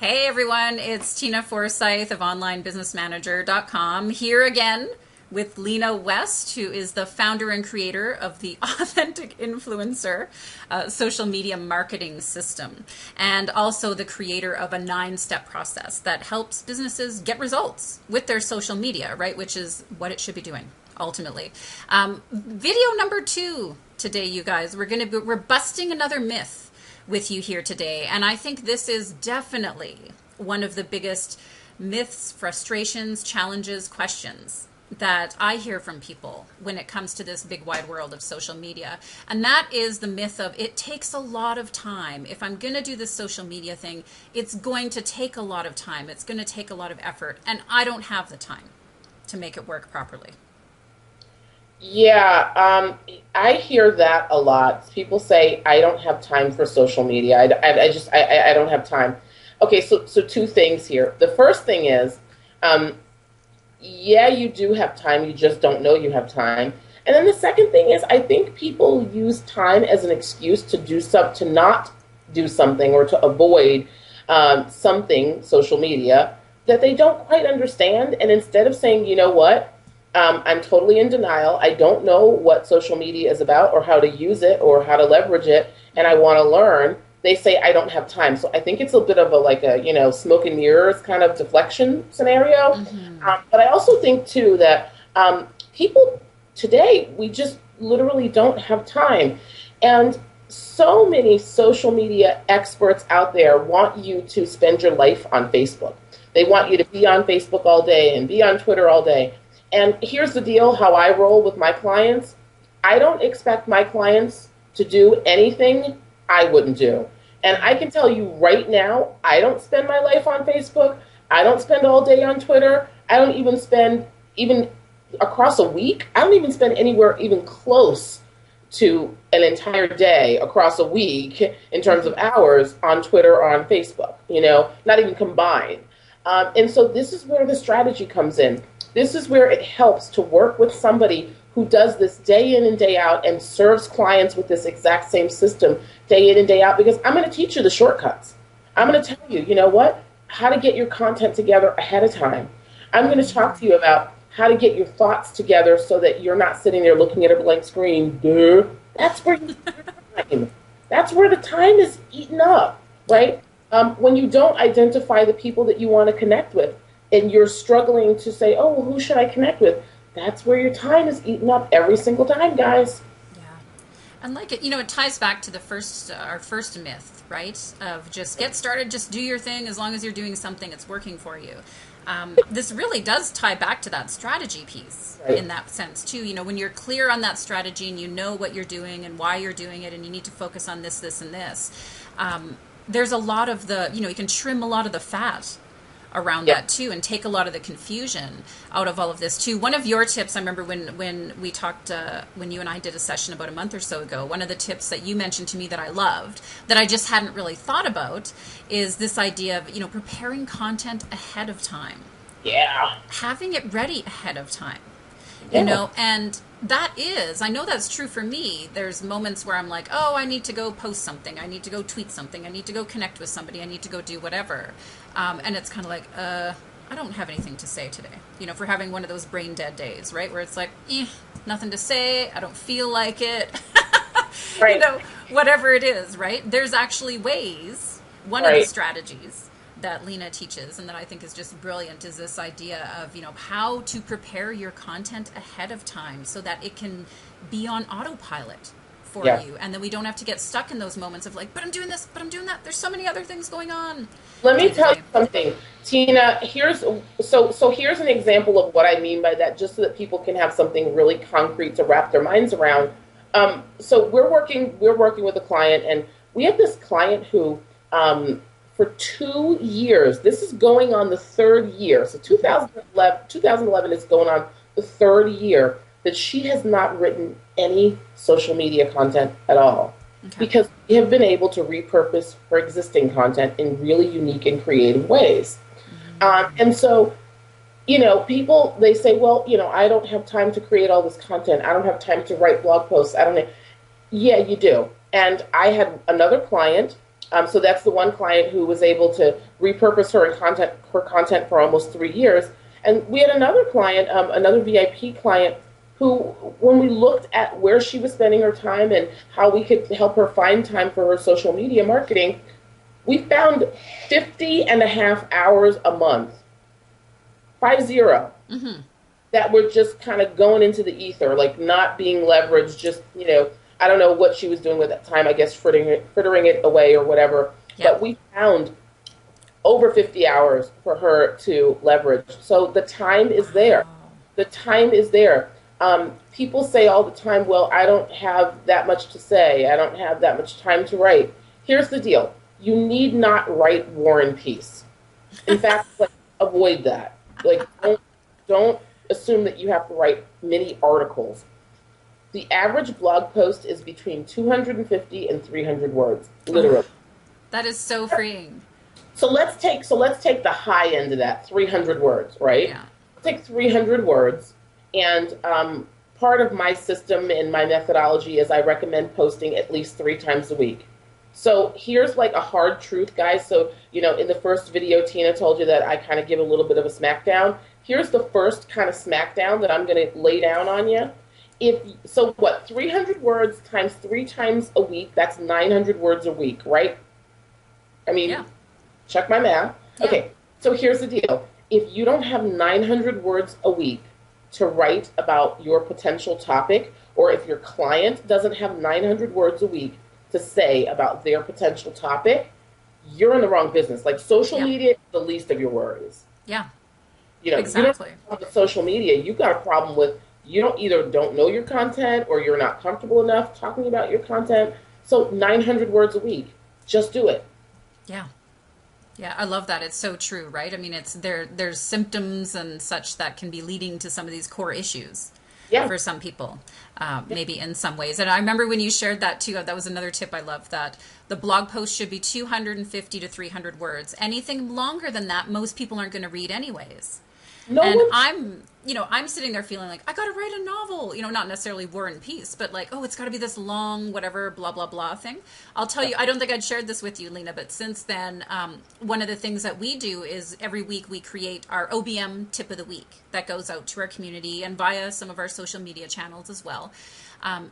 Hey everyone, it's Tina Forsyth of OnlineBusinessManager.com here again with Lena West, who is the founder and creator of the Authentic Influencer social media marketing system, and also the creator of a 9-step process that helps businesses get results with their social media, right? Which is what it should be doing ultimately. Video number 2 today, you guys. We're busting another myth with you here today. And I think this is definitely one of the biggest myths, frustrations, challenges, questions that I hear from people when it comes to this big wide world of social media. And that is the myth of it takes a lot of time. If I'm going to do this social media thing, it's going to take a lot of time. It's going to take a lot of effort. And I don't have the time to make it work properly. Yeah, I hear that a lot. People say, I don't have time for social media. I don't have time. Okay, so two things here. The first thing is, yeah, you do have time. You just don't know you have time. And then the second thing is, I think people use time as an excuse to not do something or to avoid something, social media, that they don't quite understand. And instead of saying, you know what? I'm totally in denial. I don't know what social media is about or how to use it or how to leverage it, and I want to learn. They say, I don't have time. So I think it's a bit of a smoke and mirrors kind of deflection scenario. Mm-hmm. But I also think, too, that people today, we just literally don't have time. And so many social media experts out there want you to spend your life on Facebook. They want you to be on Facebook all day and be on Twitter all day. And here's the deal, how I roll with my clients. I don't expect my clients to do anything I wouldn't do. And I can tell you right now, I don't spend my life on Facebook. I don't spend all day on Twitter. I don't even spend, even across a week, I don't even spend anywhere even close to an entire day across a week in terms of hours on Twitter or on Facebook, not even combined. And so this is where the strategy comes in. This is where it helps to work with somebody who does this day in and day out and serves clients with this exact same system day in and day out, because I'm going to teach you the shortcuts. I'm going to tell you, how to get your content together ahead of time. I'm going to talk to you about how to get your thoughts together so that you're not sitting there looking at a blank screen. Duh. That's where you time. That's where the time is eaten up, right? When you don't identify the people that you want to connect with, and you're struggling to say, oh, well, who should I connect with? That's where your time is eaten up every single time, guys. Yeah. And it ties back to our first myth, right? Of just get started, just do your thing. As long as you're doing something, it's working for you. This really does tie back to that strategy piece, right, in that sense too. When you're clear on that strategy and you know what you're doing and why you're doing it, and you need to focus on this, this, and this, there's a lot of you can trim a lot of the fat around that too, and take a lot of the confusion out of all of this too. One of your tips, I remember when we talked, when you and I did a session about a month or so ago, one of the tips that you mentioned to me that I loved, that I just hadn't really thought about, is this idea of, preparing content ahead of time. Yeah. Having it ready ahead of time. Yeah. And I know that's true for me. There's moments where I'm like, oh, I need to go post something. I need to go tweet something. I need to go connect with somebody. I need to go do whatever. And it's kind of like, I don't have anything to say today. If we're having one of those brain dead days, right? Where it's like, nothing to say. I don't feel like it. Right. Whatever it is, right? There's actually ways. One of the strategies that Lena teaches, and that I think is just brilliant, is this idea of, how to prepare your content ahead of time so that it can be on autopilot for you. And then we don't have to get stuck in those moments of like, but I'm doing this, but I'm doing that. There's so many other things going on. Let me tell you something, Tina. Here's an example of what I mean by that, just so that people can have something really concrete to wrap their minds around. So we're working with a client, and we have this client who, for 2 years, this is going on the third year. So 2011 is going on the third year that she has not written any social media content at all. Okay. Because we have been able to repurpose her existing content in really unique and creative ways. Mm-hmm. And so, people, they say, well, I don't have time to create all this content. I don't have time to write blog posts. Yeah, you do. And I had another client So that's the one client who was able to repurpose her content for almost 3 years. And we had another client, another VIP client, who, when we looked at where she was spending her time and how we could help her find time for her social media marketing, we found 50 and a half hours a month, 50, Mm-hmm. that were just kind of going into the ether, like not being leveraged, just, I don't know what she was doing with that time, I guess frittering it away or whatever. Yeah. But we found over 50 hours for her to leverage. So the time is there. Wow. The time is there. People say all the time, well, I don't have that much to say. I don't have that much time to write. Here's the deal. You need not write War and Peace. In fact, like, avoid that. Like, don't assume that you have to write many articles. The average blog post is between 250 and 300 words, literally. That is so freeing. So let's take the high end of that, 300 words, right? Yeah. Take 300 words, and part of my system and my methodology is I recommend posting at least 3 times a week. So here's like a hard truth, guys. So, in the first video, Tina told you that I kind of give a little bit of a smackdown. Here's the first kind of smackdown that I'm going to lay down on you. 300 words times 3 times a week, that's 900 words a week, right? I mean, Yeah. check my math. Yeah. Okay, so here's the deal. If you don't have 900 words a week to write about your potential topic, or if your client doesn't have 900 words a week to say about their potential topic, you're in the wrong business. Like, social media is the least of your worries. Yeah. You Exactly. don't have a problem with social media. You've got a problem with you don't know your content, or you're not comfortable enough talking about your content. So 900 words a week. Just do it. Yeah. Yeah, I love that. It's so true, right? I mean, there's symptoms and such that can be leading to some of these core issues for some people, maybe in some ways. And I remember when you shared that too, that was another tip I love, that the blog post should be 250 to 300 words. Anything longer than that, most people aren't going to read anyways. I'm sitting there feeling like I got to write a novel, not necessarily War and Peace, but like, oh, it's got to be this long, whatever, blah, blah, blah thing. I'll tell you, I don't think I'd shared this with you, Lena, but since then, one of the things that we do is every week we create our OBM tip of the week that goes out to our community and via some of our social media channels as well.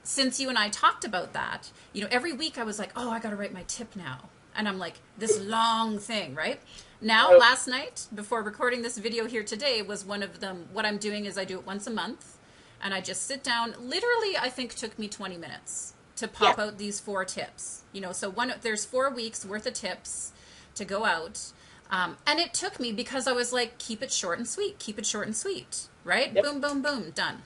Since you and I talked about that, every week I was like, oh, I got to write my tip now. And I'm like, this long thing, right? Now, last night, before recording this video here today, was one of them. What I'm doing is I do it once a month, and I just sit down. Literally, I think took me 20 minutes to pop out these 4 tips. So there's 4 weeks worth of tips to go out. And it took me because I was like, keep it short and sweet, right? Yep. Boom, boom, boom, done.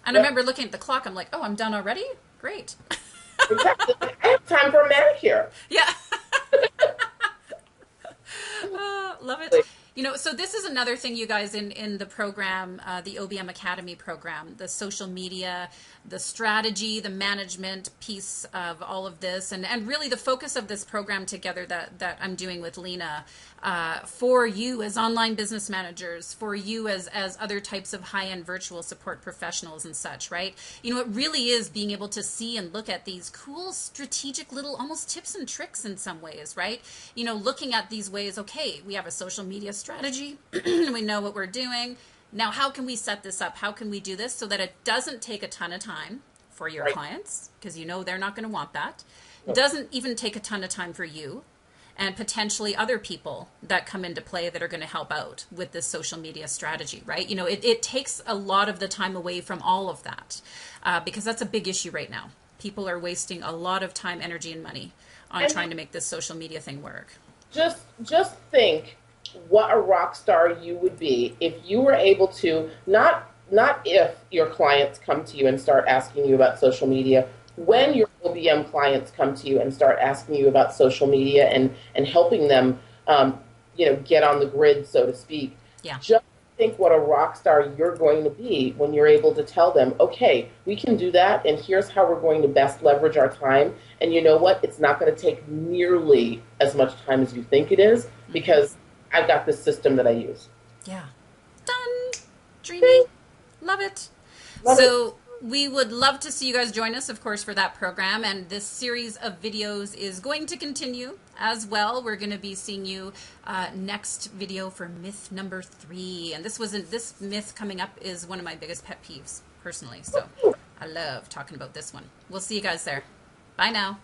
And I remember looking at the clock. I'm like, oh, I'm done already? Great. Exactly. I have time for a manicure. Yeah. Love it. So this is another thing, you guys, in the program, the OBM Academy program, the social media, the strategy, the management piece of all of this, and really the focus of this program together that I'm doing with Lena, for you as online business managers, for you as other types of high-end virtual support professionals and such, right? It really is being able to see and look at these cool strategic little almost tips and tricks in some ways, right? Looking at these ways, okay, we have a social media strategy, we know what we're doing. Now, how can we set this up? How can we do this so that it doesn't take a ton of time for your clients? Because they're not going to want that. Doesn't even take a ton of time for you and potentially other people that come into play that are going to help out with this social media strategy, right? It takes a lot of the time away from all of that because that's a big issue right now. People are wasting a lot of time, energy, and money on trying to make this social media thing work. Just think what a rock star you would be if you were able to, not if your clients come to you and start asking you about social media, when your OBM clients come to you and start asking you about social media and helping them, get on the grid, so to speak. Yeah. Just think what a rock star you're going to be when you're able to tell them, okay, we can do that, and here's how we're going to best leverage our time. And you know what? It's not going to take nearly as much time as you think it is because I've got this system that I use. Yeah. Done. Dreamy. Love it. we would love to see you guys join us, of course, for that program. And this series of videos is going to continue as well. We're going to be seeing you next video for myth number 3. And this myth coming up is one of my biggest pet peeves, personally. So I love talking about this one. We'll see you guys there. Bye now.